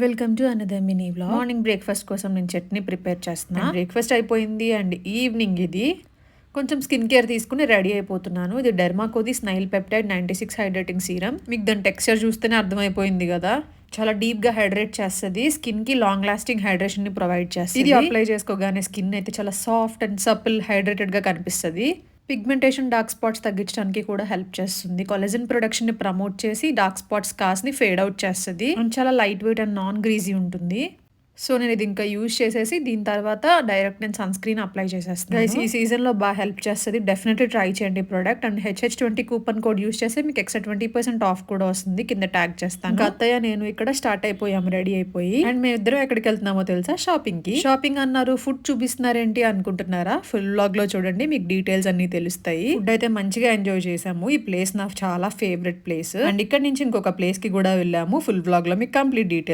Welcome to another mini vlog. Morning breakfast కోసం నేను chutney prepare చేస్తున్నా. బ్రేక్ఫాస్ట్ అయిపోయింది అండ్ ఈవినింగ్ ఇది కొంచెం స్కిన్ కేర్ తీసుకుని రెడీ అయిపోతున్నాను. ఇది డెర్మాకోది స్నైల్ పెప్టైడ్ 96 హైడ్రేటింగ్ సీరం. మీకు దాని టెక్స్చర్ చూస్తేనే అర్థమైపోయింది కదా, చాలా డీప్ గా హైడ్రేట్ చేస్తుంది. స్కిన్ కి లాంగ్ లాస్టింగ్ హైడ్రేషన్ ని ప్రొవైడ్ చేస్తుంది. ఇది అప్లై చేసుకోగానే స్కిన్ అయితే చాలా సాఫ్ట్ అండ్ సపిల్ హైడ్రేటెడ్ గా కనిపిస్తుంది. పిగ్మెంటేషన్ డార్క్ స్పాట్స్ తగ్గించడానికి కూడా హెల్ప్ చేస్తుంది. కొలెజన్ ప్రొడక్షన్ ని ప్రమోట్ చేసి డార్క్ స్పాట్స్ కాస్ ని ఫేడ్ అవుట్ చేస్తుంది. అండ్ చాలా light weight and non greasy ఉంటుంది. సో నేను ఇది ఇంకా యూజ్ చేసేసి దీని తర్వాత డైరెక్ట్ నేను సన్ స్క్రీన్ అప్లై చేసేస్తాను. ఈ సీజన్ లో బాగా హెల్ప్ చేస్తుంది. డెఫినెట్లీ ట్రై చేయండి product. And HH20 coupon code use చేస్తే మీకు ఎక్స్ట్రా 20% ఆఫ్ కూడా వస్తుంది. కింద ట్యాగ్ చేస్తాను. ఇంకా అత్తయ్య నేను ఇక్కడ స్టార్ట్ అయిపోయాము, రెడీ అయిపోయి. అండ్ మేము ఇద్దరం ఎక్కడికి వెళ్తున్నామో తెలుసా? షాపింగ్ కి. షాపింగ్ అన్నారు, ఫుడ్ చూపిస్తున్నారేంటి అనుకుంటున్నారా? ఫుల్ వ్లాగ్ లో చూడండి, మీకు డీటెయిల్స్ అన్ని తెలుస్తాయి. ఫుడ్ అయితే మంచిగా ఎంజాయ్ చేసాము. ఈ ప్లేస్ నాకు చాలా ఫేవరెట్ ప్లేస్. అండ్ ఇక్కడ నుంచి ఇంకొక ప్లేస్ కి కూడా వెళ్ళాము. ఫుల్ వ్లాగ్ లో మీకు కంప్లీట్ డీటెయిల్స్